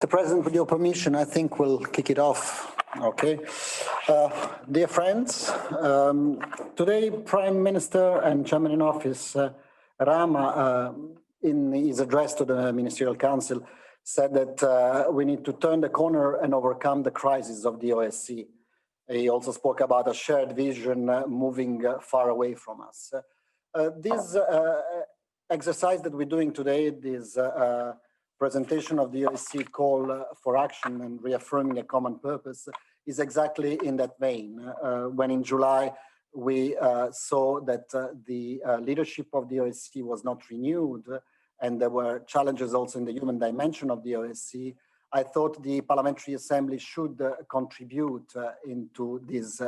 The President, with your permission, I think we'll kick it off. Okay. Dear friends, today Prime Minister and Chairman in Office Rama, in his address to the Ministerial Council, said that we need to turn the corner and overcome the crisis of the OSCE. He also spoke about a shared vision moving far away from us. This exercise that we're doing today, this presentation of the OSCE call for action and reaffirming a common purpose, is exactly in that vein. When in July we saw that the leadership of the OSCE was not renewed, and there were challenges also in the human dimension of the OSCE, I thought the Parliamentary Assembly should contribute into this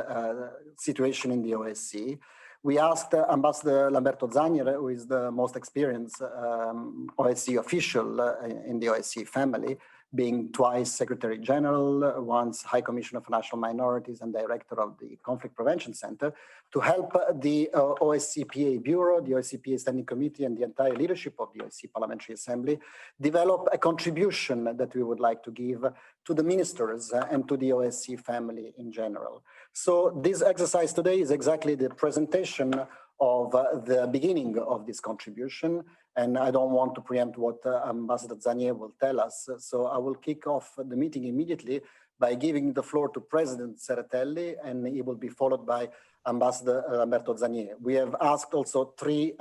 situation in the OSCE. We asked Ambassador Lamberto Zanier, who is the most experienced OSCE official in the OSCE family, being twice Secretary General, once High Commissioner for National Minorities and Director of the Conflict Prevention Center, to help the OSCE Bureau, the OSCE Standing Committee, and the entire leadership of the OSCE Parliamentary Assembly develop a contribution that we would like to give to the ministers and to the OSCE family in general. So this exercise today is exactly the presentation of the beginning of this contribution, and I don't want to preempt what Ambassador Zanier will tell us, so I will kick off the meeting immediately by giving the floor to President Tsereteli, and he will be followed by Ambassador Lamberto Zanier. We have asked also three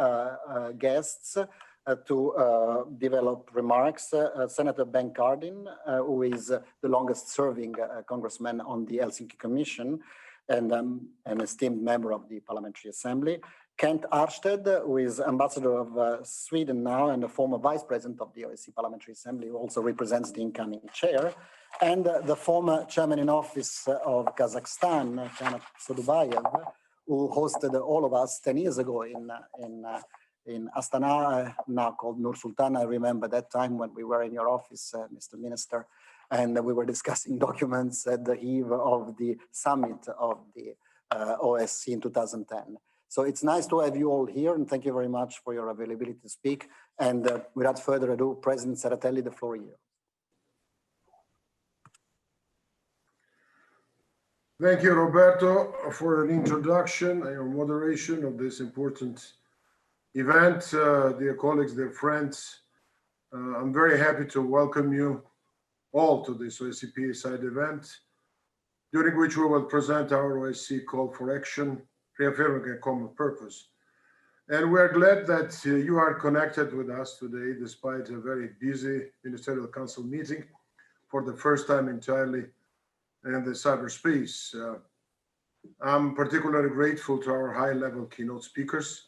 guests to develop remarks. Senator Ben Cardin, who is the longest serving congressman on the Helsinki Commission and an esteemed member of the Parliamentary Assembly. Kent Arsted, who is ambassador of Sweden now and a former vice president of the OSCE Parliamentary Assembly, who also represents the incoming chair, and the former chairman in office of Kazakhstan, Kanat Sodubayev, who hosted all of us 10 years ago in Astana, now called Nur Sultan. I remember that time when we were in your office, Mr. Minister, and we were discussing documents at the eve of the summit of the OSCE in 2010. So it's nice to have you all here, and thank you very much for your availability to speak. And without further ado, President Tsereteli, the floor is yours. Thank you, Roberto, for an introduction and your moderation of this important event. Dear colleagues, dear friends, I'm very happy to welcome you all to this OSCE side event, during which we will present our OSCE call for action, reaffirming a common purpose. And we're glad that you are connected with us today, despite a very busy Ministerial Council meeting for the first time entirely in the cyberspace. I'm particularly grateful to our high-level keynote speakers.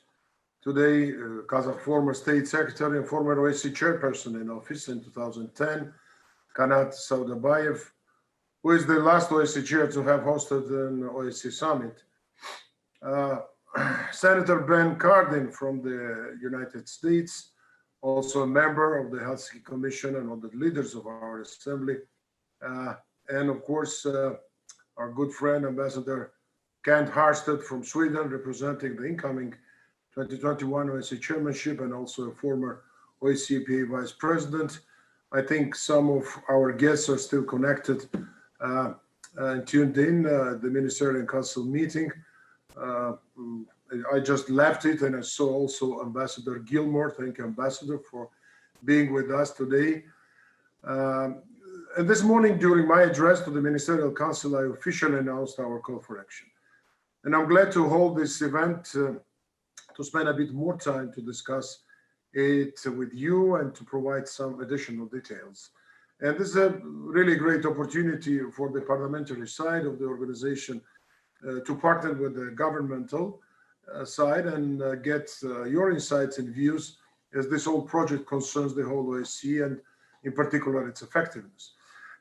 Today, Kazakh former State Secretary and former OSCE Chairperson in office in 2010, Kanat Sodubayev, who is the last OSCE Chair to have hosted an OSCE summit. Senator Ben Cardin from the United States, also a member of the Helsinki Commission and one of the leaders of our assembly. And of course, our good friend, Ambassador Kent Arsted from Sweden, representing the incoming 2021 OSCE chairmanship and also a former OSCE Vice President. I think some of our guests are still connected and tuned in the Ministerial Council meeting. I just left it and I saw also Ambassador Gilmore. Thank you, Ambassador, for being with us today. And this morning, during my address to the Ministerial Council, I officially announced our call for action. And I'm glad to hold this event to spend a bit more time to discuss it with you and to provide some additional details. And this is a really great opportunity for the parliamentary side of the organization to partner with the governmental side and get your insights and views as this whole project concerns the whole OSCE and in particular its effectiveness.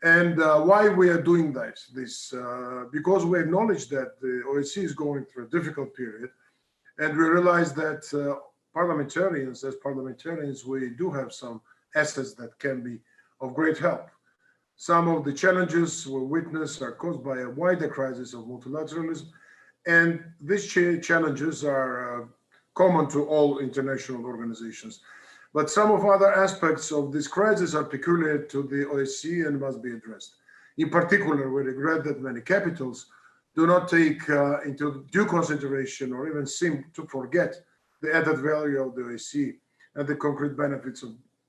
And why we are doing this, because we acknowledge that the OSCE is going through a difficult period, and we realize that as parliamentarians, we do have some assets that can be of great help. Some of the challenges we witness are caused by a wider crisis of multilateralism, and these challenges are common to all international organizations. But some of other aspects of this crisis are peculiar to the OSCE and must be addressed. In particular, we regret that many capitals do not take into due consideration or even seem to forget the added value of the OSCE and the concrete benefits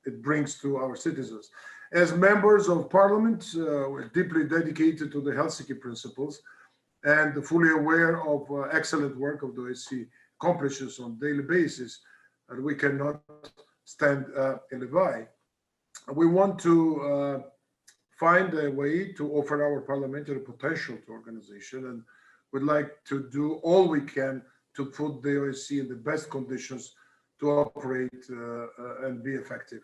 it brings to our citizens. As members of parliament, we're deeply dedicated to the Helsinki principles and fully aware of excellent work of the OSCE accomplishes on a daily basis, and we cannot stand by. We want to find a way to offer our parliamentary potential to organization, and would like to do all we can to put the OSCE in the best conditions to operate and be effective.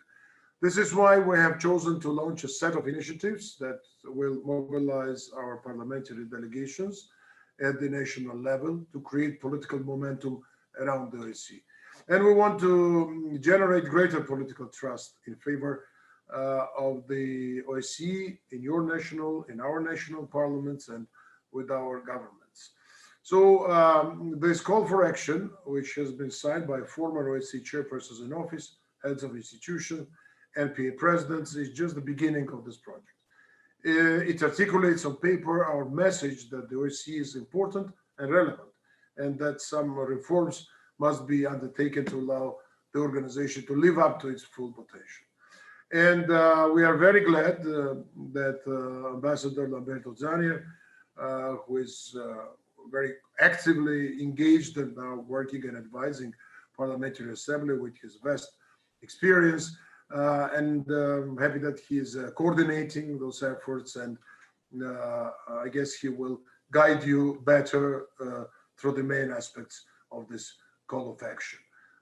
This is why we have chosen to launch a set of initiatives that will mobilize our parliamentary delegations at the national level to create political momentum around the OSCE. And we want to generate greater political trust in favor of the OSCE in our national parliaments and with our governments. So this call for action, which has been signed by former OSCE chairpersons in office, heads of institutions, NPA presidents, is just the beginning of this project. It articulates on paper our message that the OSCE is important and relevant, and that some reforms must be undertaken to allow the organization to live up to its full potential. And we are very glad that Ambassador Lamberto Zannier, who is very actively engaged and now working and advising Parliamentary Assembly with his vast experience, and I'm happy that he is coordinating those efforts, and I guess he will guide you better through the main aspects of this call of action.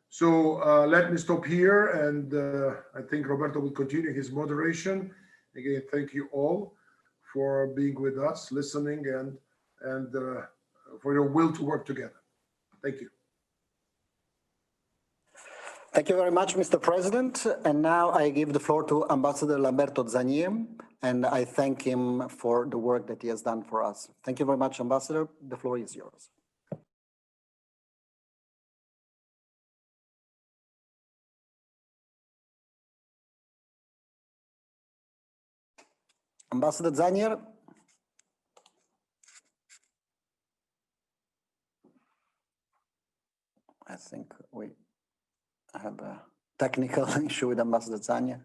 So let me stop here, and I think Roberto will continue his moderation. Again, thank you all for being with us, listening, and for your will to work together. Thank you. Thank you very much, Mr. President. And now I give the floor to Ambassador Lamberto Zannier, and I thank him for the work that he has done for us. Thank you very much, Ambassador. The floor is yours. Ambassador Zannier. I think we have a technical issue with Ambassador Zannier.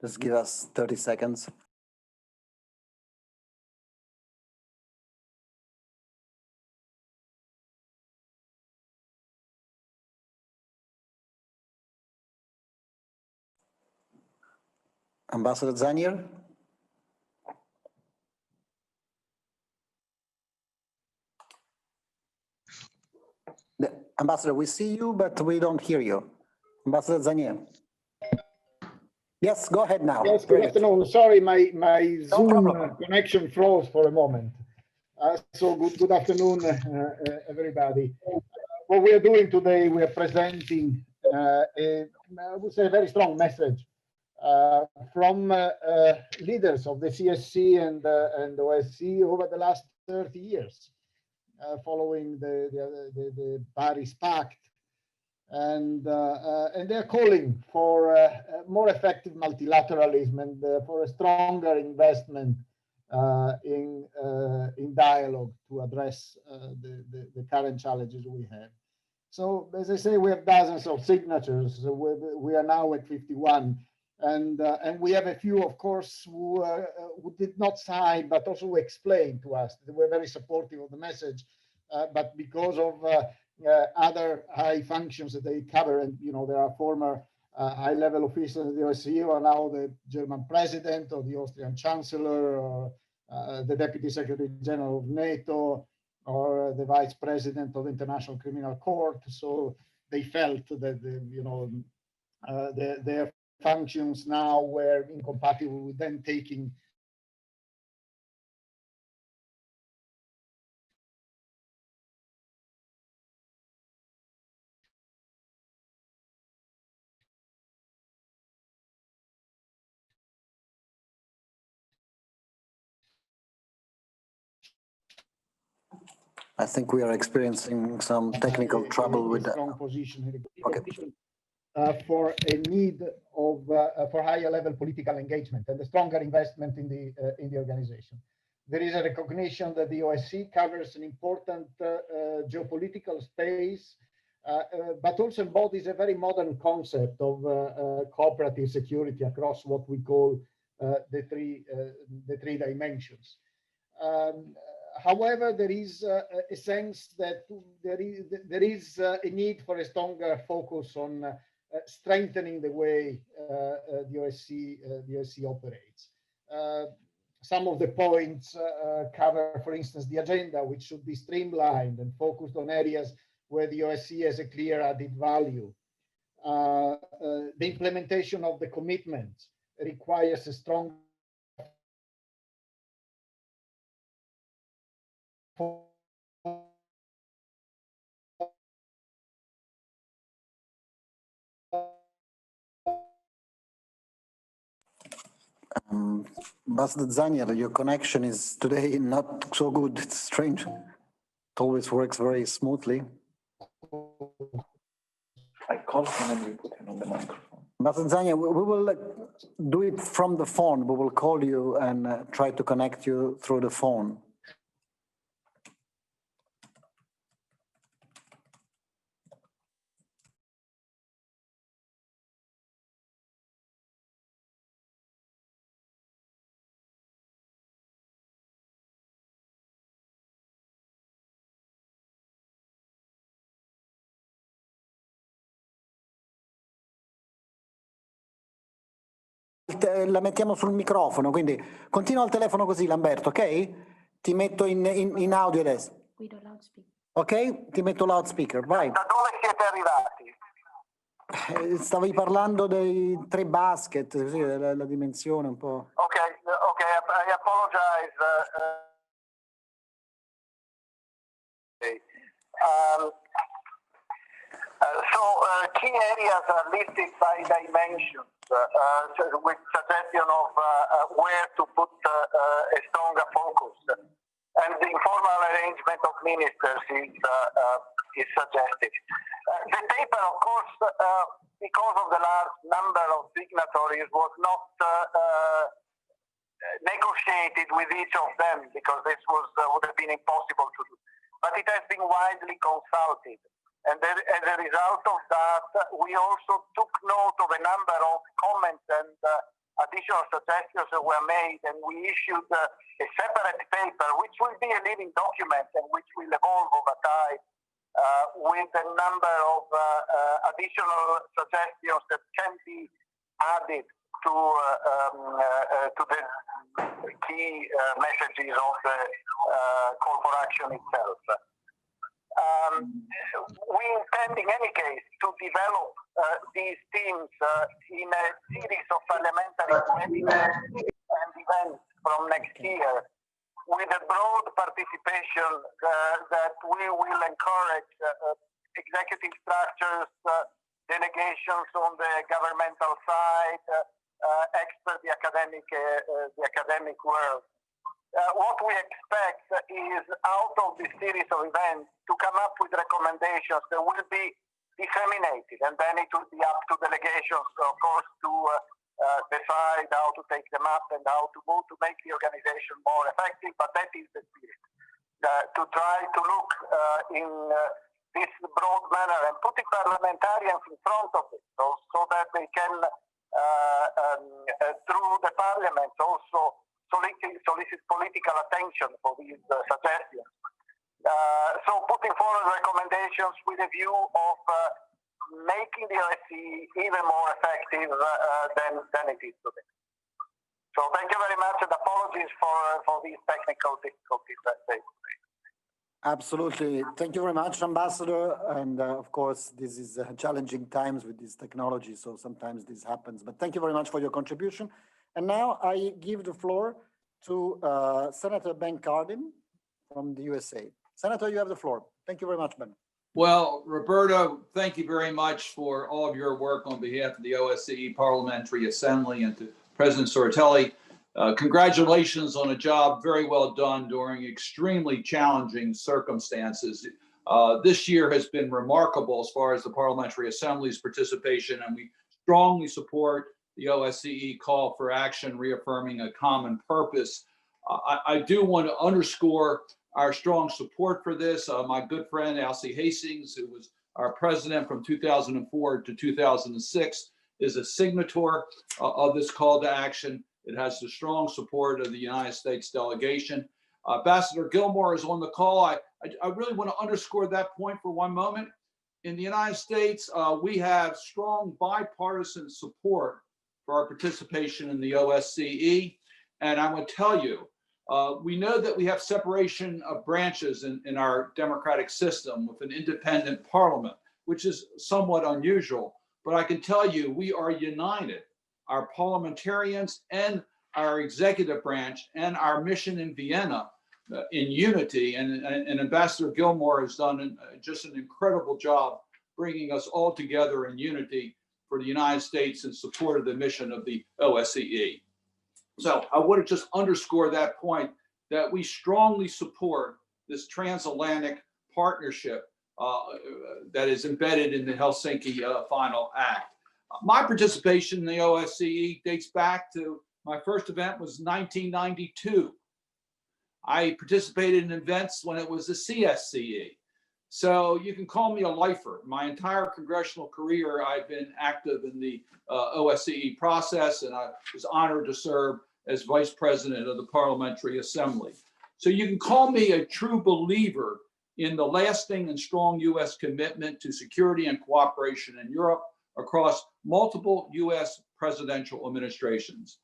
Just give us 30 seconds. Ambassador Zannier? Ambassador, we see you, but we don't hear you. Ambassador Zannier. Yes, go ahead now. Yes, good afternoon. Sorry, my Zoom connection froze for a moment. So good afternoon, everybody. What we are doing today, we are presenting, I would say, a very strong message from leaders of the CSC and OSCE over the last 30 years, following the Paris Pact. And they're calling for more effective multilateralism and for a stronger investment in dialogue to address the current challenges we have. So, as I say, we have dozens of signatures. So we are now at 51, and we have a few, of course, who did not sign, but also explained to us. They were very supportive of the message, but because of other high functions that they cover, and there are former high-level officials of the OSCE who are now the German president or the Austrian chancellor or the deputy secretary general of NATO or the vice president of the International Criminal Court. So they felt that their functions now were incompatible with them taking I think we are experiencing some technical trouble with that. Strong position Okay. For a need of for higher level political engagement and a stronger investment in the organization. There is a recognition that the OSCE covers an important geopolitical space, but also embodies a very modern concept of cooperative security across what we call the three dimensions. However, there is a sense that there is a need for a stronger focus on strengthening the way the OSCE operates. Some of the points cover, for instance, the agenda, which should be streamlined and focused on areas where the OSCE has a clear added value. The implementation of the commitment requires a strong Ambassador Zanier, your connection is today not so good. It's strange. It always works very smoothly. I call him and we put him on the microphone. Ambassador Zanier, we will do it from the phone. We will call you and try to connect you through the phone. La mettiamo sul microfono, quindi continua al telefono così, Lamberto, ok? Ti metto in audio adesso. Ok? Ti metto loudspeaker, vai. Da dove siete arrivati? Stavi parlando dei 3 basket, così, la dimensione un po'. Ok, I apologize. Key areas are listed by dimensions with suggestion of where to put a stronger focus. And the informal arrangement of ministers is suggested. The paper, of course, because of the large number of signatories, was not negotiated with each of them because this would have been impossible to do. But it has been widely consulted. And as a result of that, we also took note of a number of comments and additional suggestions that were made, and we issued a separate paper, which will be a living document and which will evolve over time with a number of additional suggestions that can be added to the key messages of the call for action itself. We intend, in any case, to develop these themes in a series of parliamentary webinars and events from next year, with a broad participation that we will encourage executive structures, delegations on the governmental side, experts, the academic world. What we expect is, out of this series of events, to come up with recommendations that will be disseminated, and then it will be up to delegations, of course, to decide how to take them up and how to move to make the organization more effective. But that is the spirit, to try to look in this broad manner and putting parliamentarians in front of it, so that they can, through the parliament, also solicit political attention for these suggestions. So putting forward recommendations with a view of making the OSCE even more effective than it is today. So thank you very much, and apologies for these technical difficulties that they face. Absolutely. Thank you very much, Ambassador. And of course, this is challenging times with this technology, so sometimes this happens. But thank you very much for your contribution. And now I give the floor to Senator Ben Cardin from the USA. Senator, you have the floor. Thank you very much, Ben. Well, Roberto, thank you very much for all of your work on behalf of the OSCE Parliamentary Assembly, and to President Sortelli. Congratulations on a job very well done during extremely challenging circumstances. This year has been remarkable as far as the Parliamentary Assembly's participation, and we strongly support the OSCE call for action, reaffirming a common purpose. I do want to underscore our strong support for this. My good friend Osce Hastings, who was our president from 2004 to 2006, is a signator of this call to action. It has the strong support of the United States delegation. Ambassador Gilmore is on the call. I really want to underscore that point for one moment. In the United States, we have strong bipartisan support for our participation in the OSCE. And I want to tell you, we know that we have separation of branches in our democratic system with an independent parliament, which is somewhat unusual. But I can tell you, we are united, our parliamentarians and our executive branch and our mission in Vienna in unity. And Ambassador Gilmore has done just an incredible job bringing us all together in unity for the United States in support of the mission of the OSCE. So I want to just underscore that point, that we strongly support this transatlantic partnership that is embedded in the Helsinki Final Act. My participation in the OSCE dates back to my first event was 1992. I participated in events when it was the CSCE. So you can call me a lifer. My entire congressional career, I've been active in the OSCE process, and I was honored to serve as vice president of the Parliamentary Assembly. So you can call me a true believer in the lasting and strong U.S. commitment to security and cooperation in Europe across multiple U.S. presidential administrations.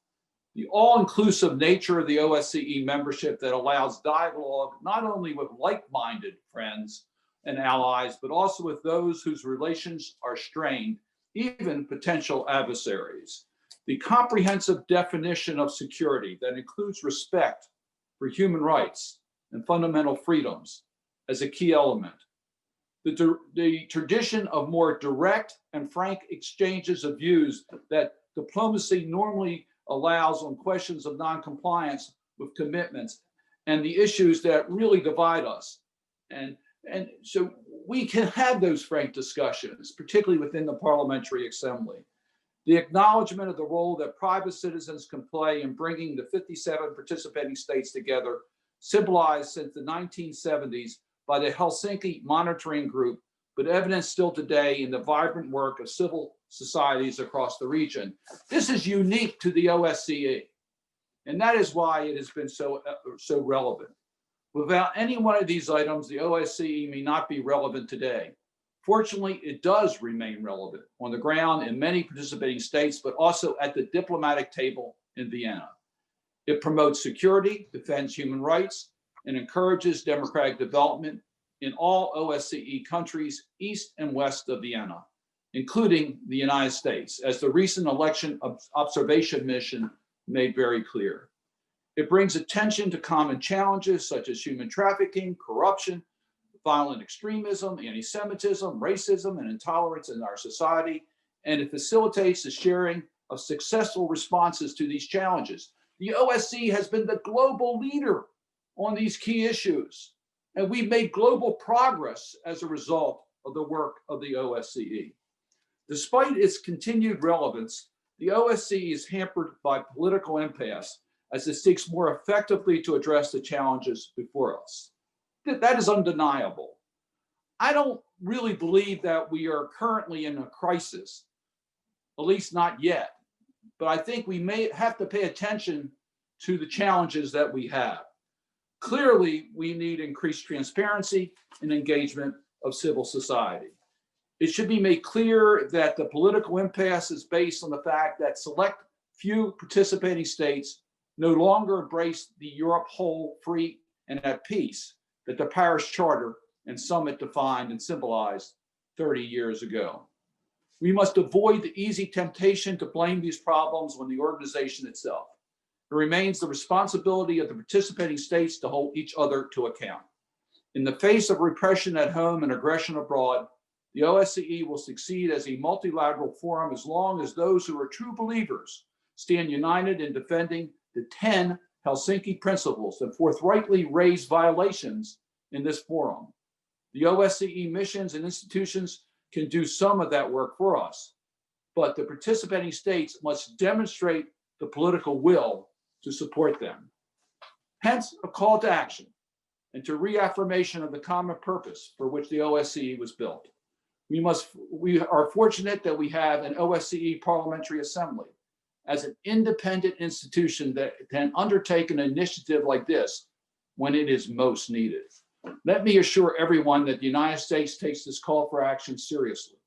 The all-inclusive nature of the OSCE membership that allows dialogue not only with like-minded friends and allies, but also with those whose relations are strained, even potential adversaries. The comprehensive definition of security that includes respect for human rights and fundamental freedoms as a key element. The tradition of more direct and frank exchanges of views that diplomacy normally allows on questions of non-compliance with commitments and the issues that really divide us. And so we can have those frank discussions, particularly within the Parliamentary Assembly. The acknowledgement of the role that private citizens can play in bringing the 57 participating states together, symbolized since the 1970s by the Helsinki Monitoring Group, but evidenced still today in the vibrant work of civil societies across the region. This is unique to the OSCE, and that is why it has been so relevant. Without any one of these items, the OSCE may not be relevant today. Fortunately, it does remain relevant on the ground in many participating states, but also at the diplomatic table in Vienna. It promotes security, defends human rights, and encourages democratic development in all OSCE countries east and west of Vienna, including the United States, as the recent election observation mission made very clear. It brings attention to common challenges such as human trafficking, corruption, violent extremism, anti-Semitism, racism, and intolerance in our society, and it facilitates the sharing of successful responses to these challenges. The OSCE has been the global leader on these key issues, and we've made global progress as a result of the work of the OSCE. Despite its continued relevance, the OSCE is hampered by political impasse as it seeks more effectively to address the challenges before us. That is undeniable. I don't really believe that we are currently in a crisis, at least not yet, but I think we may have to pay attention to the challenges that we have. Clearly, we need increased transparency and engagement of civil society. It should be made clear that the political impasse is based on the fact that select few participating states no longer embrace the Europe whole, free, and at peace that the Paris Charter and Summit defined and symbolized 30 years ago. We must avoid the easy temptation to blame these problems on the organization itself. It remains the responsibility of the participating states to hold each other to account. In the face of repression at home and aggression abroad, the OSCE will succeed as a multilateral forum as long as those who are true believers stand united in defending the 10 Helsinki principles and forthrightly raise violations in this forum. The OSCE missions and institutions can do some of that work for us, but the participating states must demonstrate the political will to support them. Hence, a call to action and to reaffirmation of the common purpose for which the OSCE was built. We are fortunate that we have an OSCE Parliamentary Assembly as an independent institution that can undertake an initiative like this when it is most needed. Let me assure everyone that the United States takes this call for action seriously.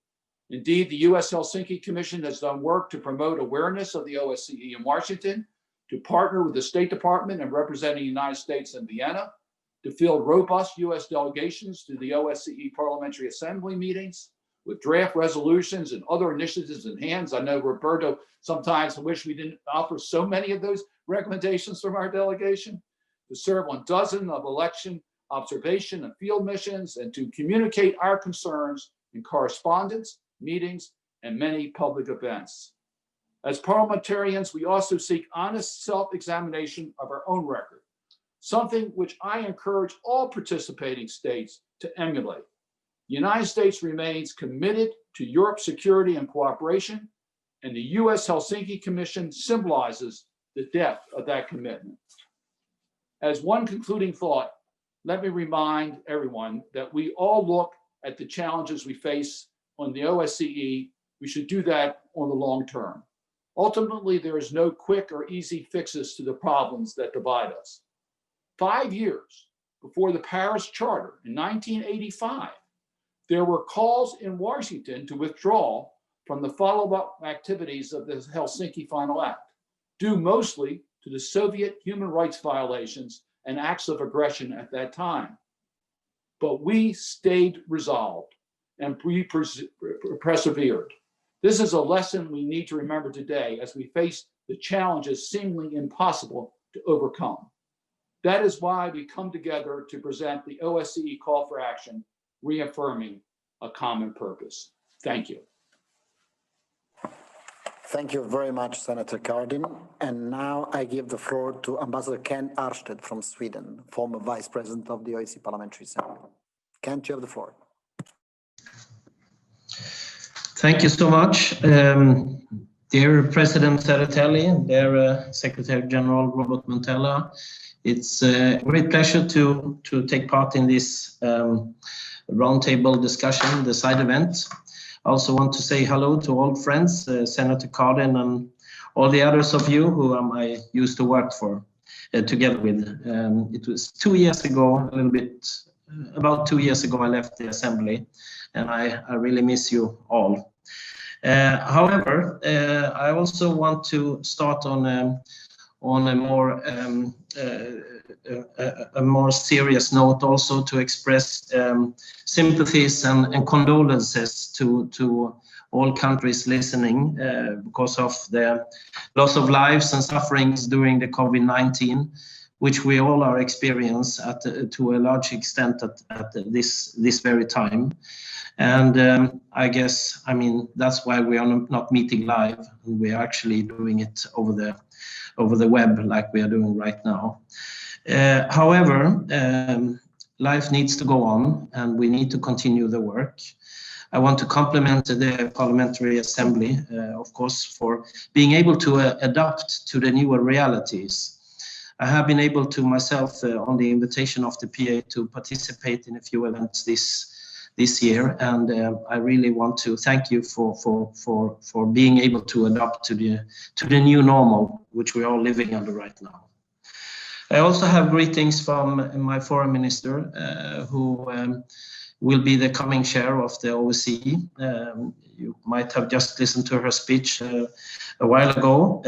Indeed, the U.S. Helsinki Commission has done work to promote awareness of the OSCE in Washington, to partner with the State Department and representing the United States in Vienna, to field robust U.S. delegations to the OSCE Parliamentary Assembly meetings with draft resolutions and other initiatives in hands. I know Roberto sometimes wish we didn't offer so many of those recommendations from our delegation, to serve on dozens of election observation and field missions, and to communicate our concerns in correspondence, meetings, and many public events. As parliamentarians, we also seek honest self-examination of our own record, something which I encourage all participating states to emulate. The United States remains committed to Europe's security and cooperation, and the U.S. Helsinki Commission symbolizes the depth of that commitment. As one concluding thought, let me remind everyone that we all look at the challenges we face on the OSCE. We should do that on the long term. Ultimately, there is no quick or easy fixes to the problems that divide us. 5 years before the Paris Charter in 1985, there were calls in Washington to withdraw from the follow-up activities of the Helsinki Final Act, due mostly to the Soviet human rights violations and acts of aggression at that time. But we stayed resolved and we persevered. This is a lesson we need to remember today as we face the challenges seemingly impossible to overcome. That is why we come together to present the OSCE call for action, reaffirming a common purpose. Thank you. Thank you very much, Senator Cardin. And now I give the floor to Ambassador Ken Arsted from Sweden, former Vice President of the OSCE Parliamentary Assembly. Kent, you have the floor. Thank you so much. Dear President Tsereteli, dear Secretary General Robert Montella, it's a great pleasure to take part in this roundtable discussion, the side event. I also want to say hello to old friends, Senator Cardin and all the others of you who I used to work for together with. It was 2 years ago, about 2 years ago, I left the Assembly, and I really miss you all. However, I also want to start on a more serious note, also to express sympathies and condolences to all countries listening because of the loss of lives and sufferings during the COVID-19, which we all are experiencing to a large extent at this very time. And I guess, that's why we are not meeting live. We are actually doing it over the web like we are doing right now. However, life needs to go on and we need to continue the work. I want to compliment the Parliamentary Assembly, of course, for being able to adapt to the newer realities. I have been able to myself, on the invitation of the PA, to participate in a few events this year, and I really want to thank you for being able to adapt to the new normal, which we're all living under right now. I also have greetings from my foreign minister, who will be the coming chair of the OSCE. You might have just listened to her speech a while ago,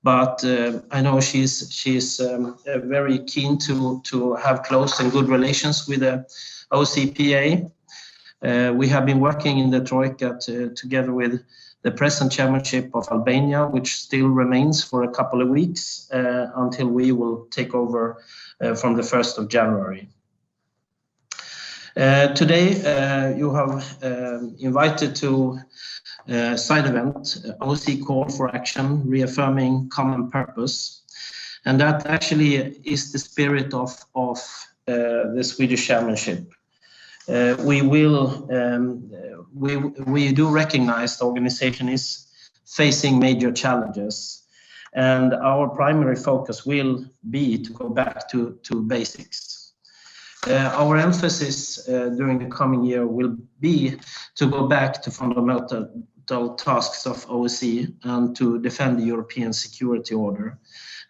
but I know she's very keen to have close and good relations with the OCPA. We have been working in the Troika together with the present chairmanship of Albania, which still remains for a couple of weeks until we will take over from the 1st of January. Today, you have invited to a side event, OSCE Call for Action, Reaffirming Common Purpose. And that actually is the spirit of the Swedish chairmanship. We do recognize the organization is facing major challenges, and our primary focus will be to go back to basics. Our emphasis during the coming year will be to go back to fundamental tasks of OSCE and to defend the European security order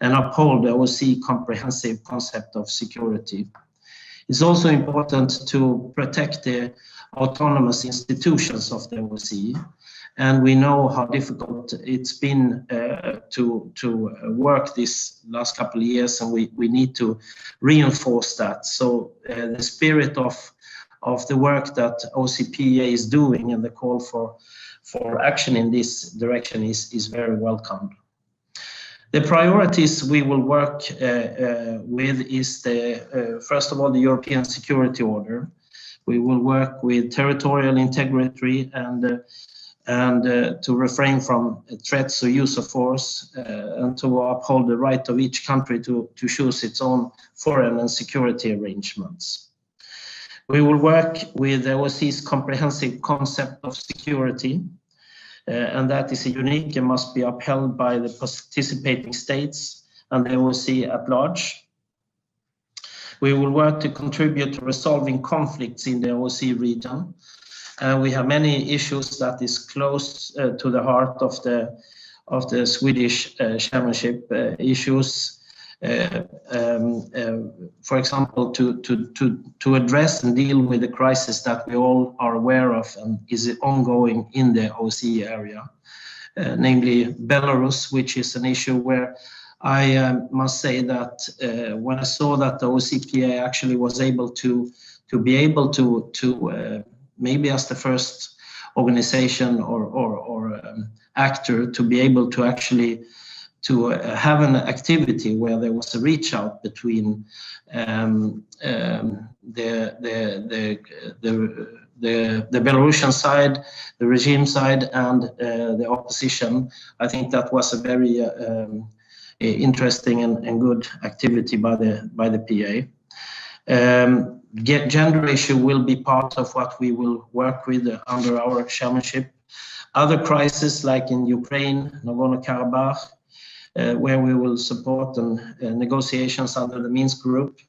and uphold the OSCE comprehensive concept of security. It's also important to protect the autonomous institutions of the OSCE, and we know how difficult it's been to work this last couple of years, and we need to reinforce that. So the spirit of the work that OSCE is doing and the call for action in this direction is very welcomed. The priorities we will work with is first of all, the European security order. We will work with territorial integrity and to refrain from threats or use of force and to uphold the right of each country to choose its own foreign and security arrangements. We will work with the OSCE's comprehensive concept of security, and that is unique and must be upheld by the participating states and the OSCE at large. We will work to contribute to resolving conflicts in the OSCE region. We have many issues that is close to the heart of the Swedish chairmanship issues. For example, to address and deal with the crisis that we all are aware of and is ongoing in the OSCE area, namely Belarus, which is an issue where I must say that when I saw that the OSCE actually was able to maybe as the first organization or actor to be able to actually to have an activity where there was a reach out between the Belarusian side, the regime side, and the opposition. I think that was a very interesting and good activity by the PA. Gender issue will be part of what we will work with under our chairmanship. Other crises like in Ukraine, Nagorno-Karabakh, where we will support negotiations under the Minsk group,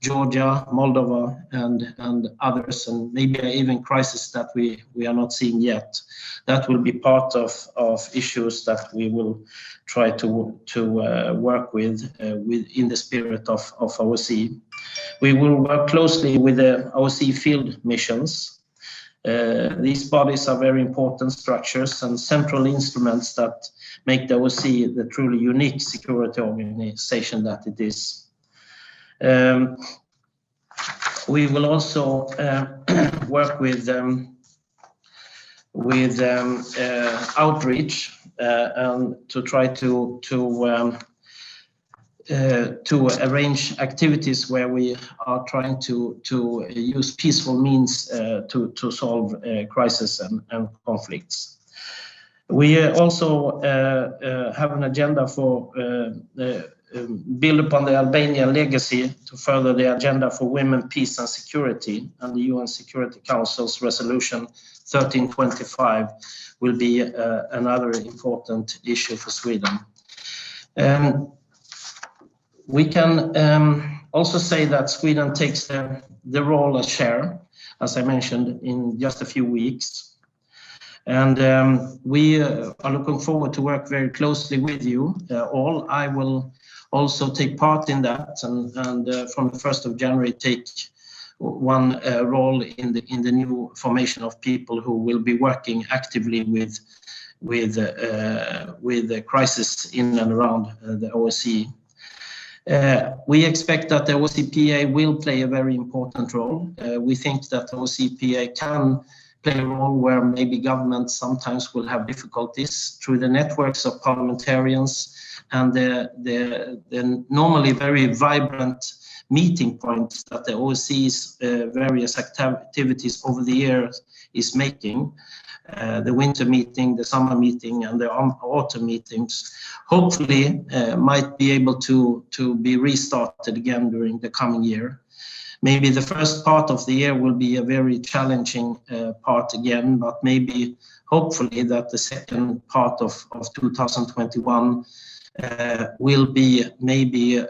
Georgia, Moldova, and others, and maybe even crises that we are not seeing yet. That will be part of issues that we will try to work with in the spirit of OSCE. We will work closely with the OSCE field missions. These bodies are very important structures and central instruments that make the OSCE the truly unique security organization that it is. We will also work with outreach and to try to arrange activities where we are trying to use peaceful means to solve crises and conflicts. We also have an agenda for build upon the Albanian legacy to further the agenda for women, peace and security, and the UN Security Council's resolution 1325 will be another important issue for Sweden. We can also say that Sweden takes the role as chair, as I mentioned, in just a few weeks. And we are looking forward to work very closely with you all. I will also take part in that and from the 1st of January take one role in the new formation of people who will be working actively with the crisis in and around the OSCE. We expect that the OSCE will play a very important role. We think that the OSCE can play a role where maybe governments sometimes will have difficulties through the networks of parliamentarians and the normally very vibrant meeting points that the OSCE's various activities over the years is making. the winter meeting, the summer meeting, and the autumn meetings, hopefully might be able to be restarted again during the coming year. Maybe the first part of the year will be a very challenging part again, but maybe hopefully that the second part of 2021 will be maybe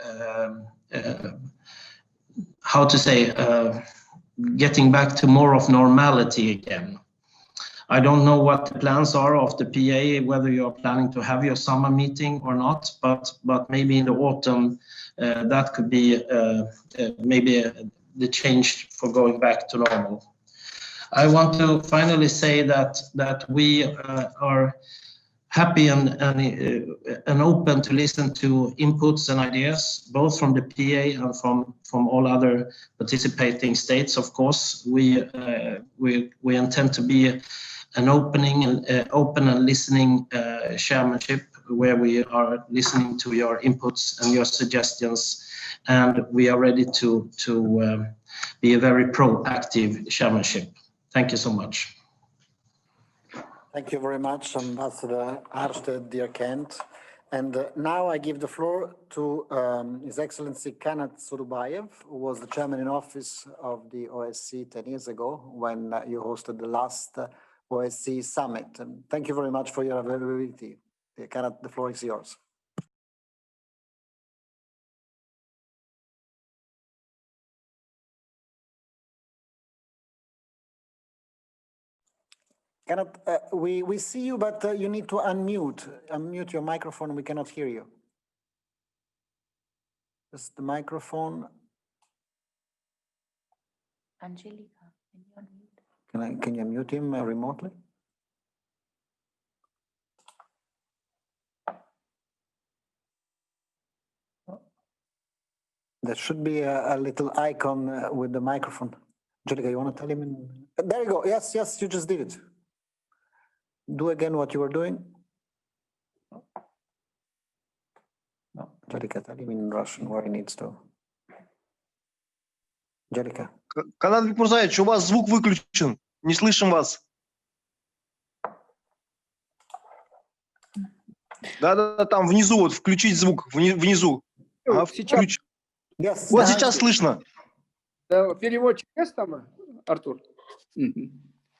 getting back to more of normality again. I don't know what the plans are of the PA, whether you're planning to have your summer meeting or not, but maybe in the autumn that could be maybe the change for going back to normal. I want to finally say that we are happy and open to listen to inputs and ideas, both from the PA and from all other participating states. Of course, we intend to be an open and listening chairmanship, where we are listening to your inputs and your suggestions, and we are ready to be a very proactive chairmanship. Thank you so much. Thank you very much, Ambassador Arsted, dear Kent. And now I give the floor to His Excellency Kanat Surubayev, who was the chairman in office of the OSCE 10 years ago when you hosted the last OSCE summit. And thank you very much for your availability. Kanat, the floor is yours. Kanat, we see you, but you need to unmute your microphone. We cannot hear you. Just the microphone. Angelica, can you unmute? Can you unmute him remotely? There should be a little icon with the microphone. Angelica, you want to tell him? There you go. Yes, you just did it. Do again what you were doing. No, Angelica, tell him in Russian where he needs to. Angelica. Канат Бекмурзаевич, у вас звук выключен. Не слышим вас. Да, там внизу, вот включить звук, внизу. Сейчас. Yes, Вот сейчас слышно. Переводчик есть там, Артур?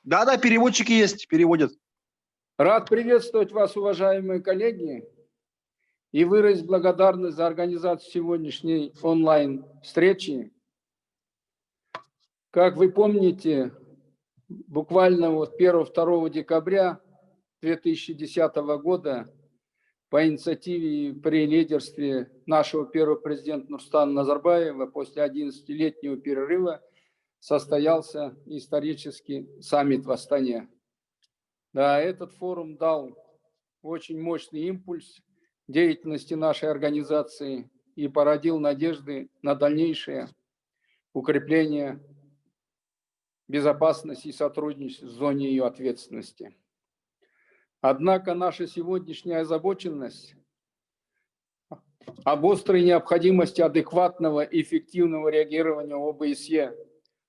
Да, переводчики есть, переводят. Рад приветствовать вас, уважаемые коллеги, и выразить благодарность за организацию сегодняшней онлайн-встречи. Как вы помните, буквально 1-2 декабря 2010 года по инициативе и при лидерстве нашего первого президента Нурсултана Назарбаева после 11-летнего перерыва состоялся исторический саммит в Астане. Да, этот форум дал очень мощный импульс деятельности нашей организации и породил надежды на дальнейшее укрепление безопасности и сотрудничества в зоне ее ответственности. Однако наша сегодняшняя озабоченность об острой необходимости адекватного и эффективного реагирования ОБСЕ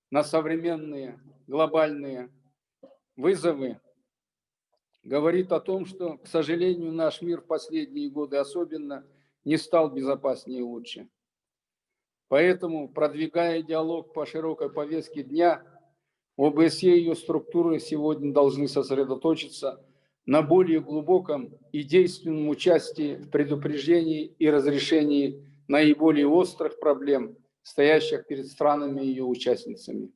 на современные глобальные вызовы говорит о том, что, к сожалению, наш мир в последние годы особенно не стал безопаснее и лучше. Поэтому, продвигая диалог по широкой повестке дня, ОБСЕ и ее структуры сегодня должны сосредоточиться на более глубоком и действенном участии в предупреждении и разрешении наиболее острых проблем, стоящих перед странами и ее участницами.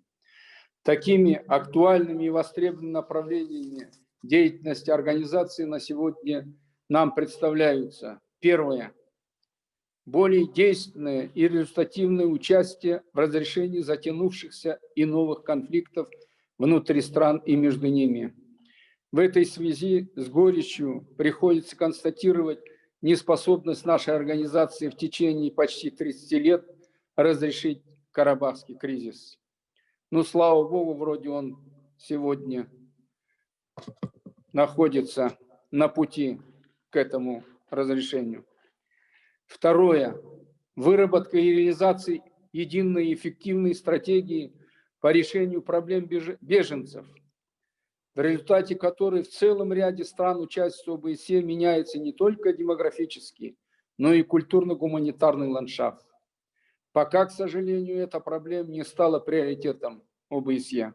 Такими актуальными и востребованными направлениями деятельности организации на сегодня нам представляются: первое – более действенное и результативное участие в разрешении затянувшихся и новых конфликтов внутри стран и между ними. В этой связи с горечью приходится констатировать неспособность нашей организации в течение почти 30 лет разрешить Карабахский кризис. Но, слава Богу, вроде он сегодня находится на пути к этому разрешению. Второе. Выработка и реализация единой и эффективной стратегии по решению проблем беженцев. в результате которой в целом ряде стран-участниц ОБСЕ меняется не только демографический, но и культурно-гуманитарный ландшафт. Пока, к сожалению, эта проблема не стала приоритетом ОБСЕ.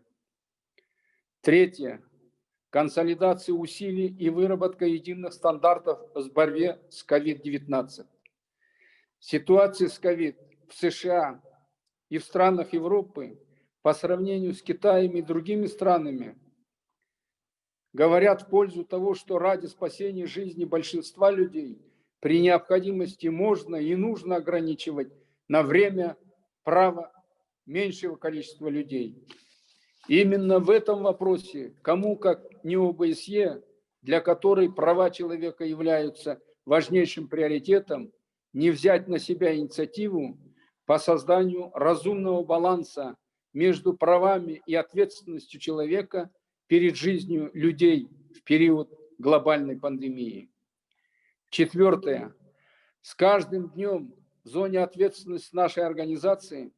Третье. Консолидация усилий и выработка единых стандартов в борьбе с COVID-19. Ситуация с COVID в США и в странах Европы по сравнению с Китаем и другими странами говорят в пользу того, что ради спасения жизни большинства людей при необходимости можно и нужно ограничивать на время права меньшего количества людей. Именно в этом вопросе, кому как не ОБСЕ, для которой права человека являются важнейшим приоритетом, не взять на себя инициативу по созданию разумного баланса между правами и ответственностью человека перед жизнью людей в период глобальной пандемии. Четвертое. С каждым днем в зоне ответственности нашей организации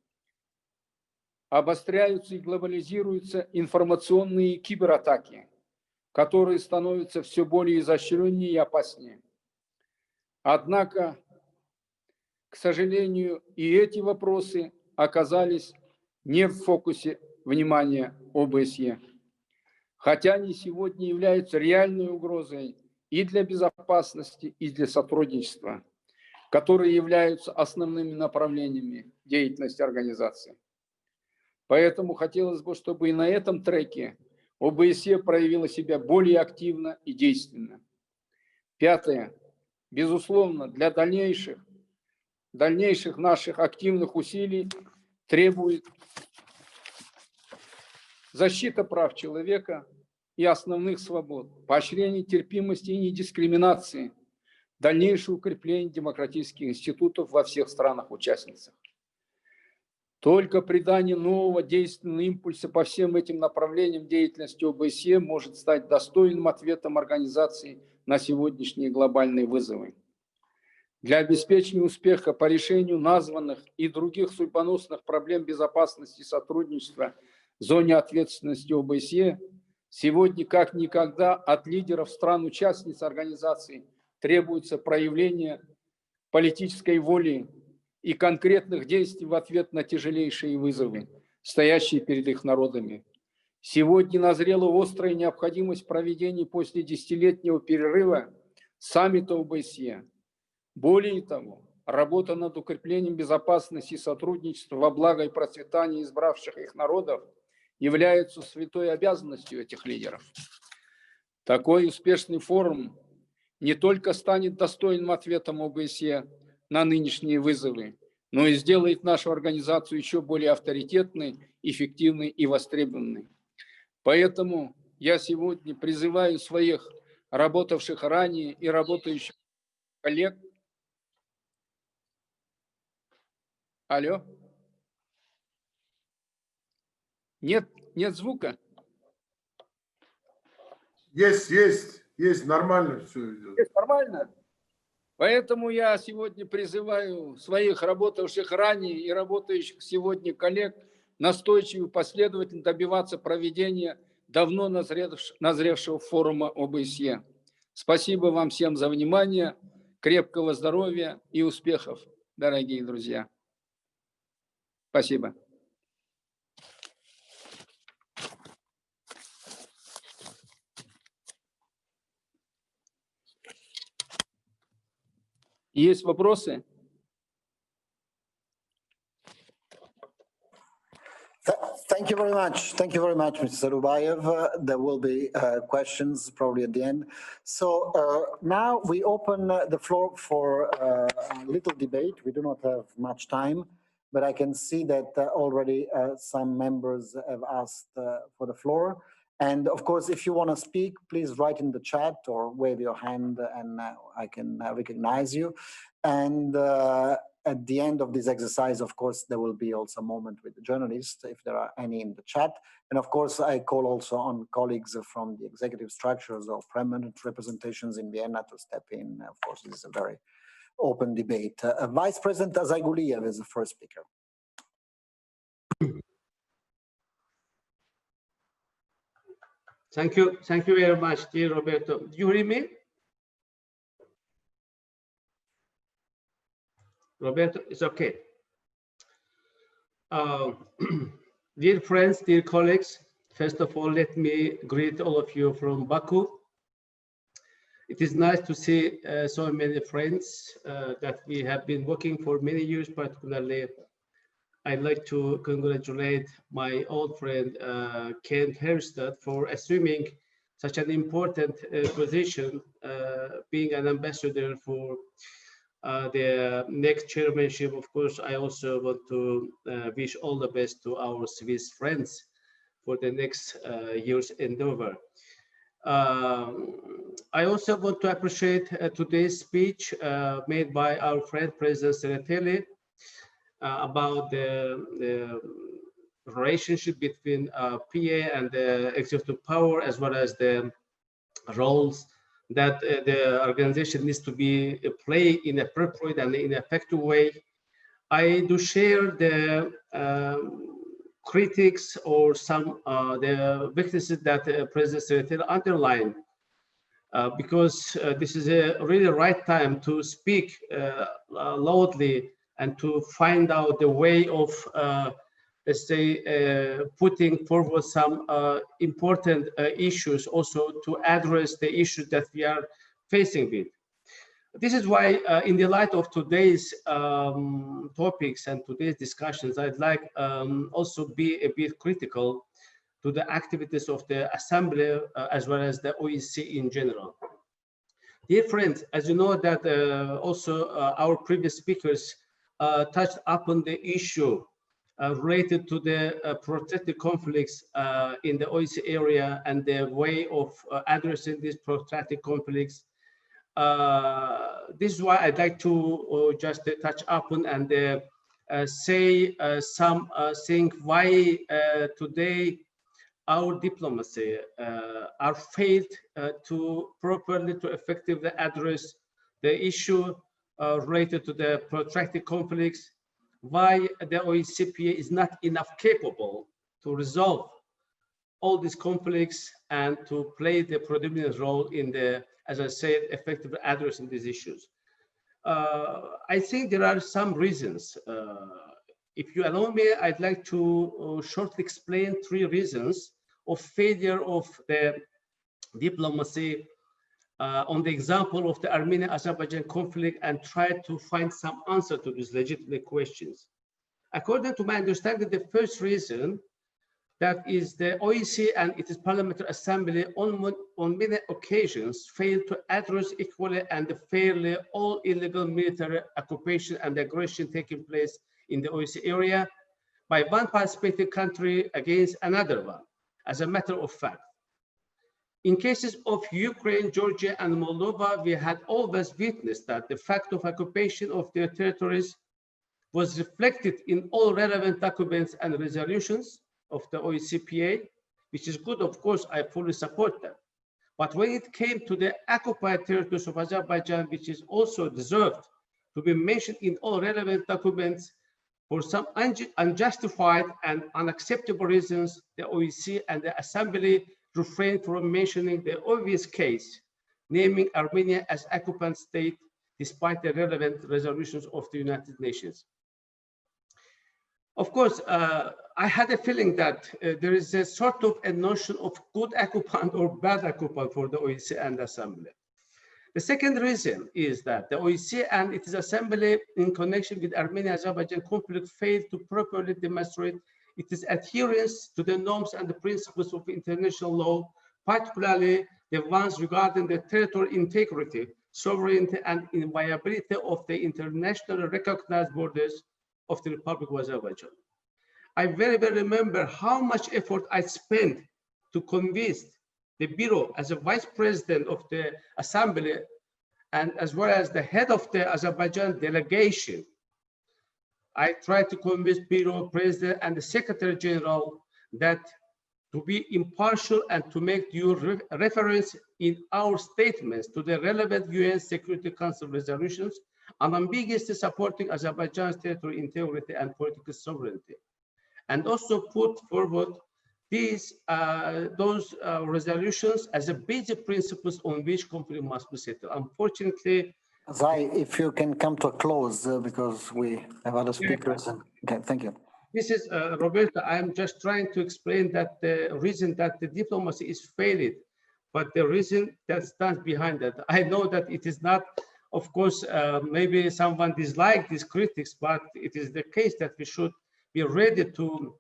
обостряются и глобализируются информационные кибератаки, которые становятся все более изощреннее и опаснее. Однако, к сожалению, и эти вопросы оказались не в фокусе внимания ОБСЕ, хотя они сегодня являются реальной угрозой и для безопасности, и для сотрудничества, которые являются основными направлениями деятельности организации. Поэтому хотелось бы, чтобы и на этом треке ОБСЕ проявила себя более активно и действенно. Пятое. Безусловно, для дальнейших наших активных усилий требует защита прав человека и основных свобод, поощрение терпимости и недискриминации, дальнейшее укрепление демократических институтов во всех странах-участницах. Только придание нового действенного импульса по всем этим направлениям деятельности ОБСЕ может стать достойным ответом организации на сегодняшние глобальные вызовы. Для обеспечения успеха по решению названных и других судьбоносных проблем безопасности и сотрудничества в зоне ответственности ОБСЕ сегодня как никогда от лидеров стран-участниц организации требуется проявление политической воли и конкретных действий в ответ на тяжелейшие вызовы, стоящие перед их народами. Сегодня назрела острая необходимость проведения после десятилетнего перерыва саммита ОБСЕ. Более того, работа над укреплением безопасности и сотрудничества во благо и процветание избравших их народов является святой обязанностью этих лидеров. Такой успешный форум не только станет достойным ответом ОБСЕ на нынешние вызовы, но и сделает нашу организацию еще более авторитетной, эффективной и востребованной. Поэтому я сегодня призываю своих работавших ранее и работающих коллег. Алло? Нет звука? Есть, нормально все идет. Есть, нормально? Поэтому я сегодня призываю своих работавших ранее и работающих сегодня коллег настойчиво и последовательно добиваться проведения давно назревшего форума ОБСЕ. Спасибо вам всем за внимание, крепкого здоровья и успехов, дорогие друзья. Спасибо. Есть вопросы? Thank you very much. Thank you very much, Mr. Rubayev. There will be questions probably at the end. So now we open the floor for a little debate. We do not have much time, but I can see that already some members have asked for the floor. And of course, if you want to speak, please write in the chat or wave your hand and I can recognize you. And at the end of this exercise, of course, there will be also a moment with the journalists, if there are any in the chat. And of course, I call also on colleagues from the executive structures or permanent representations in Vienna to step in. Of course, this is a very open debate. Vice President Azaguliyev is the first speaker. Thank you very much, dear Roberto. Do you hear me? Roberto, it's okay. Dear friends, dear colleagues, first of all, let me greet all of you from Baku. It is nice to see so many friends that we have been working for many years. Particularly, I'd like to congratulate my old friend Ken Herstad for assuming such an important position, being an ambassador for the next chairmanship. Of course, I also want to wish all the best to our Swiss friends for the next year's endeavor. I also want to appreciate today's speech made by our friend President Seratelli about the relationship between PA and the executive power, as well as the roles that the organization needs to be play in an appropriate and in an effective way. I do share the critics or some the weaknesses that President Seratelli underlined, because this is a really right time to speak loudly and to find out the way of let's say putting forward some important issues, also to address the issues that we are facing with. This is why in the light of today's topics and today's discussions, I'd like also be a bit critical to the activities of the Assembly as well as the OEC in general. Dear friends, as you know that also our previous speakers touched upon the issue related to the protracted conflicts in the OEC area and the way of addressing these protracted conflicts. This is why I'd like to just touch upon and say something why today our diplomacy are failed to properly, to effectively address the issue related to the protracted conflicts, why the OECPA is not enough capable to resolve all these conflicts and to play the predominant role in the, as I said, effectively addressing these issues. I think there are some reasons. If you allow me, I'd like to shortly explain 3 reasons of failure of the diplomacy on the example of the Armenia-Azerbaijan conflict and try to find some answer to these legitimate questions. According to my understanding, the first reason that is the OEC and its Parliamentary Assembly on many occasions failed to address equally and fairly all illegal military occupation and aggression taking place in the OEC area by one participating country against another one. As a matter of fact, in cases of Ukraine, Georgia, and Moldova, we had always witnessed that the fact of occupation of their territories was reflected in all relevant documents and resolutions of the OECPA, which is good, of course, I fully support that. But when it came to the occupied territories of Azerbaijan, which is also deserved to be mentioned in all relevant documents, for some unjustified and unacceptable reasons, the OEC and the Assembly refrained from mentioning the obvious case, naming Armenia as occupant state, despite the relevant resolutions of the United Nations. Of course, I had a feeling that there is a sort of a notion of good occupant or bad occupant for the OEC and Assembly. The second reason is that the OEC and its Assembly in connection with Armenia-Azerbaijan conflict failed to properly demonstrate its adherence to the norms and the principles of international law, particularly the ones regarding the territorial integrity, sovereignty, and inviolability of the internationally recognized borders of the Republic of Azerbaijan. I very well remember how much effort I spent to convince the Bureau as a vice president of the Assembly and as well as the head of the Azerbaijan delegation. I tried to convince Bureau President and the Secretary General that to be impartial and to make due reference in our statements to the relevant UN Security Council resolutions, unambiguously supporting Azerbaijan's territorial integrity and political sovereignty, and also put forward those resolutions as a basic principles on which conflict must be settled. Unfortunately, Zai, if you can come to a close because we have other speakers. Okay, thank you. This is Roberto. I'm just trying to explain that the reason that the diplomacy is failed, but the reason that stands behind that. I know that it is not, of course, maybe someone dislikes these critics, but it is the case that we should be ready to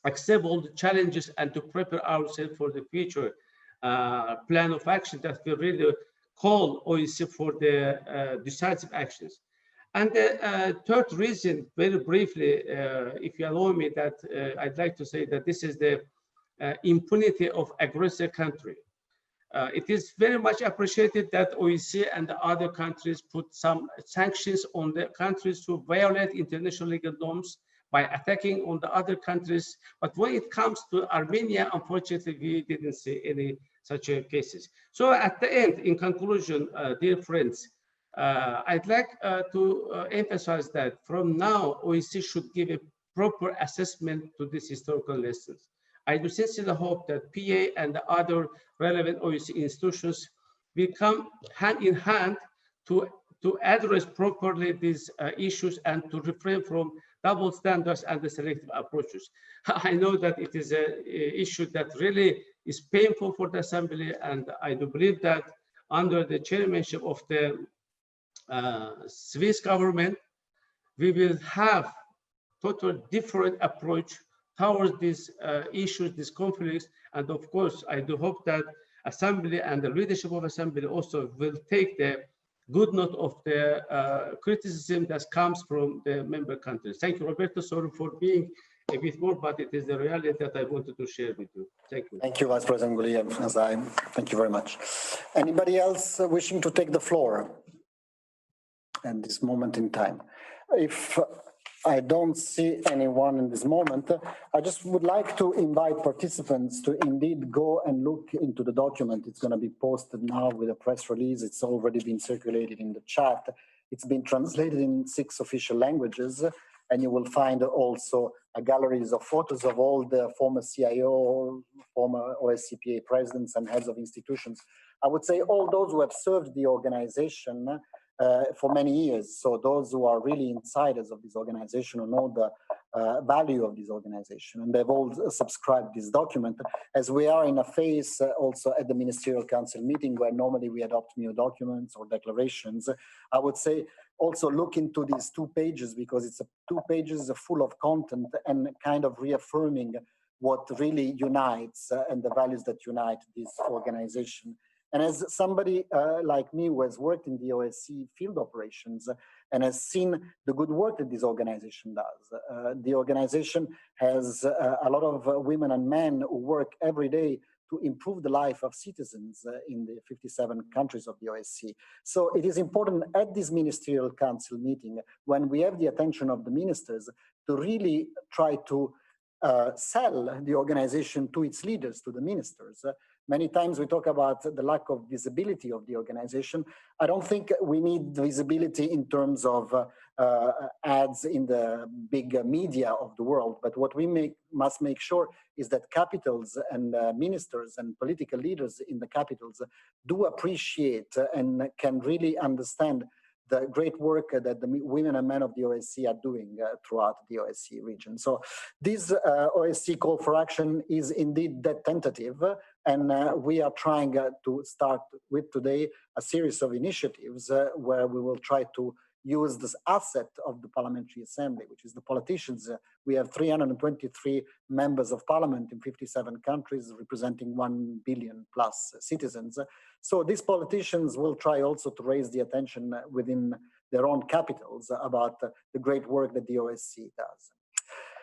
accept all the challenges and to prepare ourselves for the future plan of action that we really call OSCE for the decisive actions. And the third reason, very briefly, if you allow me, that I'd like to say that this is the impunity of aggressor country. It is very much appreciated that OSCE and the other countries put some sanctions on the countries who violate international legal norms by attacking on the other countries. But when it comes to Armenia, unfortunately, we didn't see any such cases. So at the end, in conclusion, dear friends, I'd like to emphasize that from now, OSCE should give a proper assessment to these historical lessons. I do sincerely hope that PA and the other relevant OSCE institutions will come hand in hand to address properly these issues and to refrain from double standards and the selective approaches. I know that it is an issue that really is painful for the Assembly, and I do believe that under the chairmanship of the Swiss government, we will have totally different approach towards these issues, these conflicts. And of course, I do hope that Assembly and the leadership of Assembly also will take the good note of the criticism that comes from the member countries. Thank you, Roberto. Sorry for being a bit more, but it is the reality that I wanted to share with you. Thank you. Thank you, Vice President Guliyev. Thank you very much. Anybody else wishing to take the floor at this moment in time? If I don't see anyone in this moment, I just would like to invite participants to indeed go and look into the document. It's going to be posted now with a press release. It's already been circulated in the chat. It's been translated in 6 official languages, and you will find also galleries of photos of all the former CIO, former OSCPA presidents and heads of institutions. I would say all those who have served the organization for many years. So those who are really insiders of this organization, who know the value of this organization, and they've all subscribed this document, as we are in a phase also at the Ministerial Council meeting where normally we adopt new documents or declarations. I would say also look into these 2 pages, because it's 2 pages full of content and kind of reaffirming what really unites and the values that unite this organization. And as somebody like me who has worked in the OSCE field operations and has seen the good work that this organization does, the organization has a lot of women and men who work every day to improve the life of citizens in the 57 countries of the OSCE. So it is important at this Ministerial Council meeting, when we have the attention of the ministers, to really try to sell the organization to its leaders, to the ministers. Many times we talk about the lack of visibility of the organization. I don't think we need visibility in terms of ads in the big media of the world, but what we must make sure is that capitals and ministers and political leaders in the capitals do appreciate and can really understand the great work that the women and men of the OSCE are doing throughout the OSCE region. So this OSCE call for action is indeed that tentative, and we are trying to start with today a series of initiatives where we will try to use this asset of the Parliamentary Assembly, which is the politicians. We have 323 members of parliament in 57 countries, representing 1 billion plus citizens. So these politicians will try also to raise the attention within their own capitals about the great work that the OSCE does.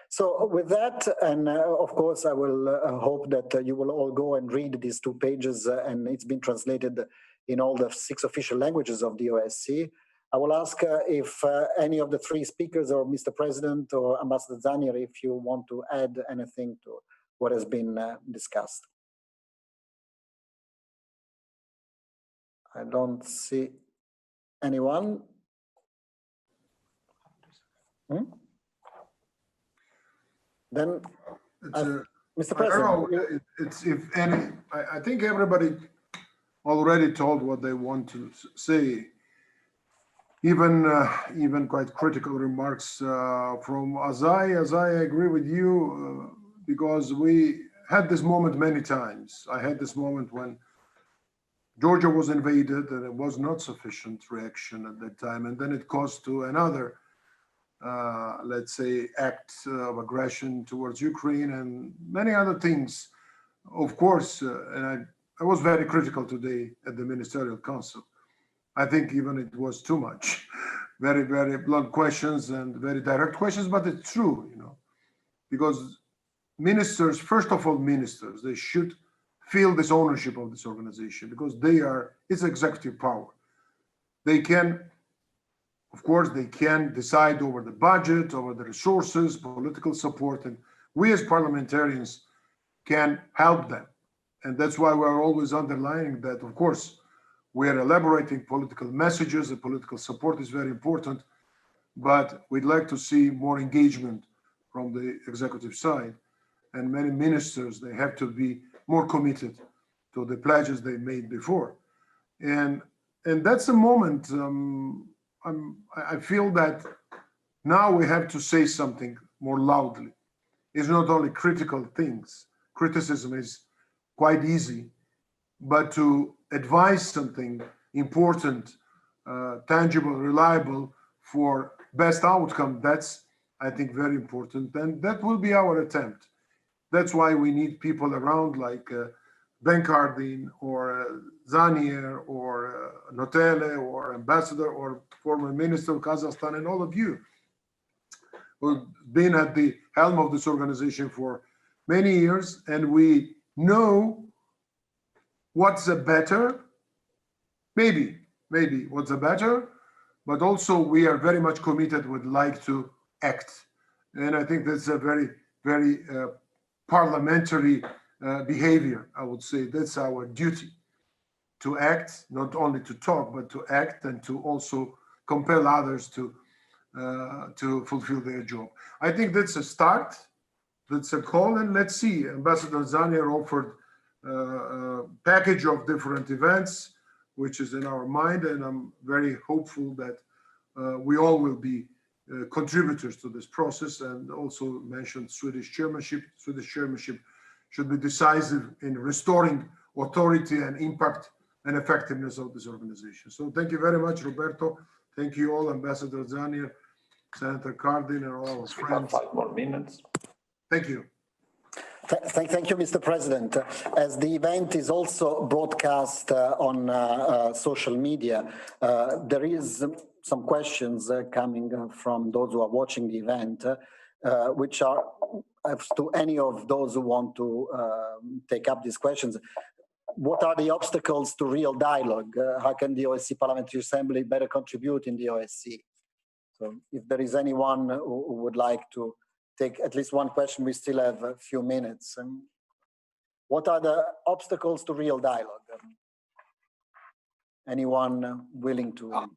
So with that, and of course, I will hope that you will all go and read these 2 pages, and it's been translated in all the 6 official languages of the OSCE. I will ask if any of the 3 speakers, or Mr. President or Ambassador Zanier, if you want to add anything to what has been discussed. I don't see anyone. Then Mr. I don't President. know, it's if any, I think everybody already told what they want to say. Even quite critical remarks from Azai. As I agree with you, because we had this moment many times. I had this moment when Georgia was invaded and it was not sufficient reaction at that time. And then it caused to another, let's say, act of aggression towards Ukraine and many other things. Of course, and I was very critical today at the Ministerial Council. I think even it was too much. Very, very blunt questions and very direct questions, but it's true, because ministers, first of all, ministers, they should feel this ownership of this organization because it's executive power. They can, of course, they can decide over the budget, over the resources, political support, and we as parliamentarians can help them. And that's why we're always underlining that, of course, we are elaborating political messages, and political support is very important, but we'd like to see more engagement from the executive side. And many ministers, they have to be more committed to the pledges they made before. And that's a moment, I feel that now we have to say something more loudly. It's not only critical things. Criticism is quite easy, but to advise something important, tangible, reliable for best outcome, that's, I think, very important. And that will be our attempt. That's why we need people around like Ben Cardin or Zanier or Notele or Ambassador or former Minister of Kazakhstan and all of you who've been at the helm of this organization for many years, and we know what's a better, maybe what's a better, but also we are very much committed, would like to act. And I think that's a very, very parliamentary behavior, I would say. That's our duty, to act, not only to talk, but to act and to also compel others to fulfill their job. I think that's a start, that's a call, and let's see. Ambassador Zanier offered a package of different events, which is in our mind, and I'm very hopeful that we all will be contributors to this process, and also mentioned Swedish chairmanship. Swedish chairmanship should be decisive in restoring authority and impact and effectiveness of this organization. So thank you very much, Roberto. Thank you all, Ambassador Zanier, Senator Cardin, and all our friends. 5 more minutes. Thank you. Thank you, Mr. President. As the event is also broadcast on social media, there is some questions coming from those who are watching the event, which are to any of those who want to take up these questions. What are the obstacles to real dialogue? How can the OSCE Parliamentary Assembly better contribute in the OSCE? So if there is anyone who would like to take at least one question, we still have a few minutes. What are the obstacles to real dialogue? Anyone willing to?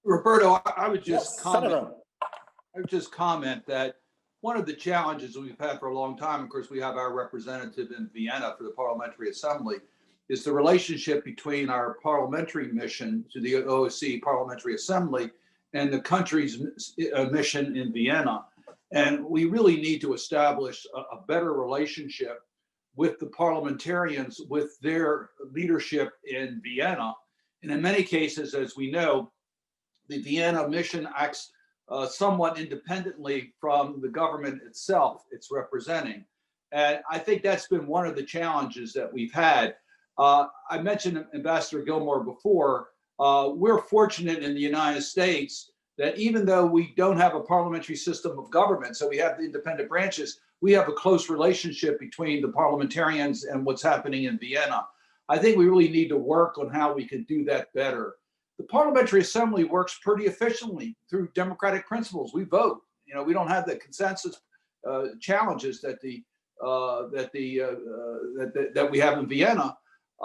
Roberto, I would just Yes, comment. Senator. I would just comment that one of the challenges we've had for a long time, of course, we have our representative in Vienna for the Parliamentary Assembly, is the relationship between our parliamentary mission to the OSCE Parliamentary Assembly and the country's mission in Vienna. And we really need to establish a better relationship with the parliamentarians, with their leadership in Vienna. And in many cases, as we know, the Vienna mission acts somewhat independently from the government itself it's representing. And I think that's been one of the challenges that we've had. I mentioned Ambassador Gilmore before. We're fortunate in the United States that even though we don't have a parliamentary system of government, so we have the independent branches, we have a close relationship between the parliamentarians and what's happening in Vienna. I think we really need to work on how we can do that better. The Parliamentary Assembly works pretty efficiently through democratic principles. We vote. We don't have the consensus challenges that we have in Vienna.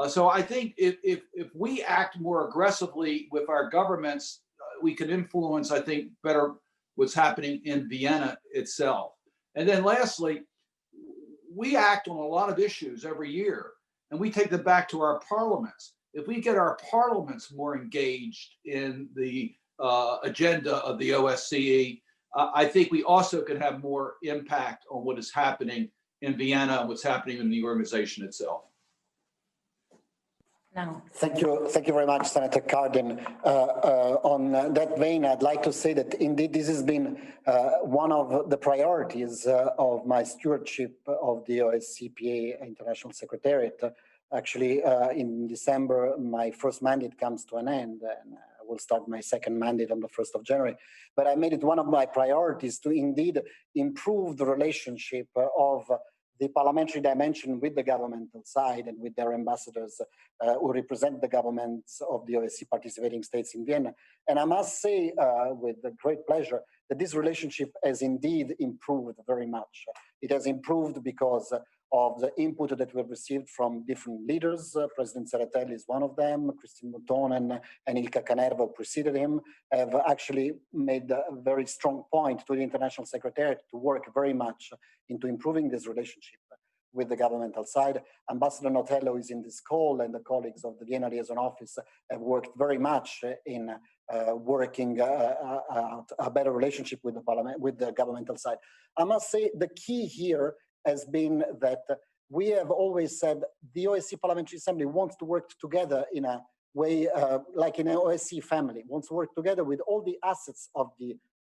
So I think if we act more aggressively with our governments, we can influence, I think, better what's happening in Vienna itself. And then lastly, we act on a lot of issues every year, and we take them back to our parliaments. If we get our parliaments more engaged in the agenda of the OSCE, I think we also could have more impact on what is happening in Vienna and what's happening in the organization itself. Now, Thank you very much, Senator Cardin. On that vein, I'd like to say that indeed this has been one of the priorities of my stewardship of the OSCPA International Secretariat. Actually, in December, my first mandate comes to an end, and I will start my second mandate on the 1st of January. But I made it one of my priorities to indeed improve the relationship of the parliamentary dimension with the governmental side and with their ambassadors who represent the governments of the OSCE participating states in Vienna. And I must say with great pleasure that this relationship has indeed improved very much. It has improved because of the input that we've received from different leaders. President Serratelli is one of them. Christine Mouton and Ilka Kanerva preceded him, have actually made a very strong point to the International Secretariat to work very much into improving this relationship with the governmental side. Ambassador Notello is in this call, and the colleagues of the Vienna Liaison Office have worked very much in working out a better relationship with the parliament, with the governmental side. I must say the key here has been that we have always said the OSCE Parliamentary Assembly wants to work together in a way like in an OSCE family, wants to work together with all the assets of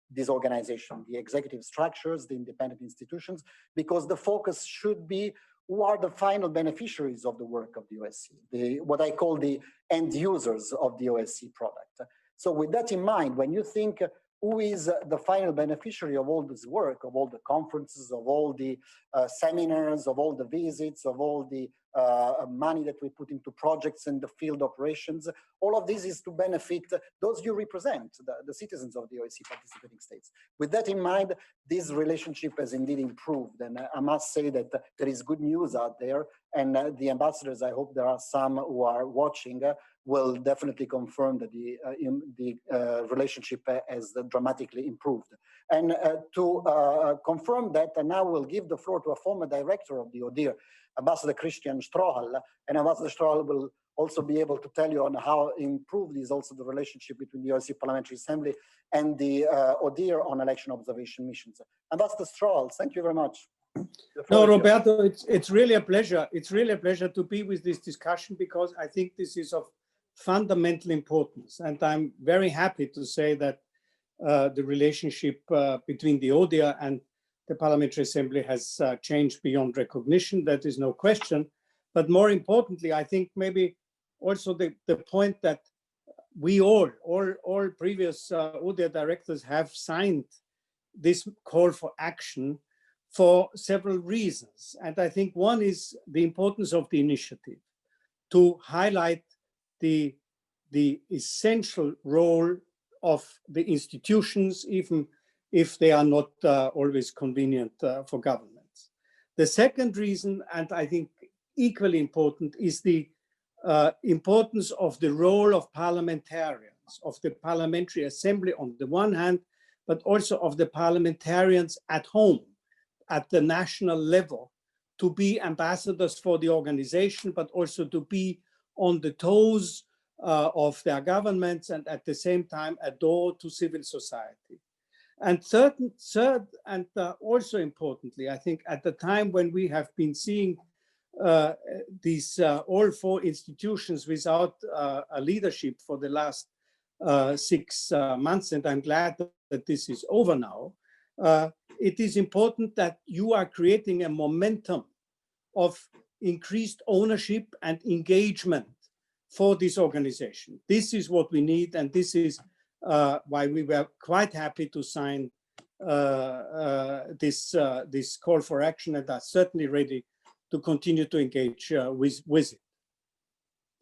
this organization, the executive structures, the independent institutions, because the focus should be who are the final beneficiaries of the work of the OSCE, what I call the end users of the OSCE product. So with that in mind, when you think who is the final beneficiary of all this work, of all the conferences, of all the seminars, of all the visits, of all the money that we put into projects and the field operations, all of this is to benefit those you represent, the citizens of the OSCE participating states. With that in mind, this relationship has indeed improved. And I must say that there is good news out there. And the ambassadors, I hope there are some who are watching, will definitely confirm that the relationship has dramatically improved. And to confirm that, and now we'll give the floor to a former director of the ODIHR, Ambassador Christian Strohal, and Ambassador Strohal will also be able to tell you on how improved is also the relationship between the OSCE Parliamentary Assembly and the ODIHR on election observation missions. Ambassador Strohal, thank you very much. No, Roberto, it's really a pleasure. It's really a pleasure to be with this discussion because I think this is of fundamental importance. And I'm very happy to say that the relationship between the ODIHR and the Parliamentary Assembly has changed beyond recognition. That is no question. But more importantly, I think maybe also the point that we all previous ODIHR directors have signed this call for action for several reasons. And I think one is the importance of the initiative to highlight the essential role of the institutions, even if they are not always convenient for governments. The second reason, and I think equally important, is the importance of the role of parliamentarians, of the Parliamentary Assembly on the one hand, but also of the parliamentarians at home, at the national level, to be ambassadors for the organization, but also to be on the toes of their governments and at the same time a door to civil society. And third, and also importantly, I think at the time when we have been seeing these all four institutions without a leadership for the last 6 months, and I'm glad that this is over now, it is important that you are creating a momentum of increased ownership and engagement for this organization. This is what we need, and this is why we were quite happy to sign this call for action, and are certainly ready to continue to engage with it.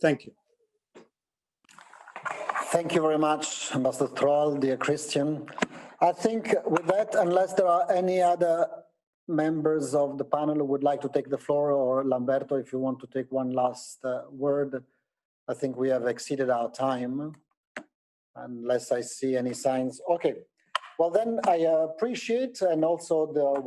Thank you. Thank you very much, Ambassador Strohal, dear Christian. I think with that, unless there are any other members of the panel who would like to take the floor, or Lamberto, if you want to take one last word, I think we have exceeded our time, unless I see any signs. Okay, well then I appreciate, and also the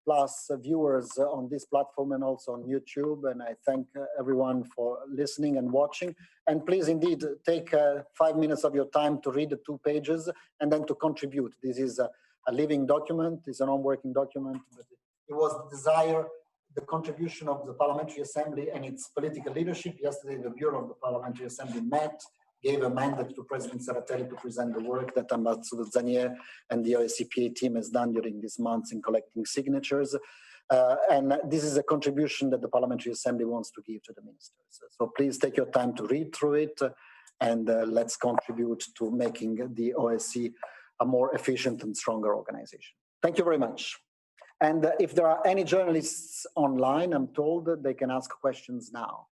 plus viewers on this platform and also on YouTube. And I thank everyone for listening and watching. And please indeed take 5 minutes of your time to read the 2 pages and then to contribute. This is a living document, it's a non-working document, but it was the desire, the contribution of the Parliamentary Assembly and its political leadership. Yesterday, the Bureau of the Parliamentary Assembly met, gave a mandate to President Saratelli to present the work that Ambassador Zanier and the OSCE team has done during these months in collecting signatures. And this is a contribution that the Parliamentary Assembly wants to give to the ministers. So please take your time to read through it and let's contribute to making the OSCE a more efficient and stronger organization. Thank you very much. And if there are any journalists online, I'm told that they can ask questions now.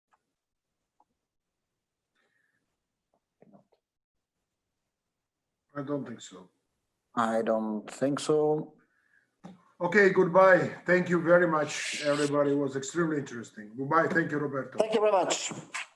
I don't think so. I don't think so. Okay, goodbye. Thank you very much, everybody. It was extremely interesting. Goodbye. Thank you, Roberto. Thank you very much.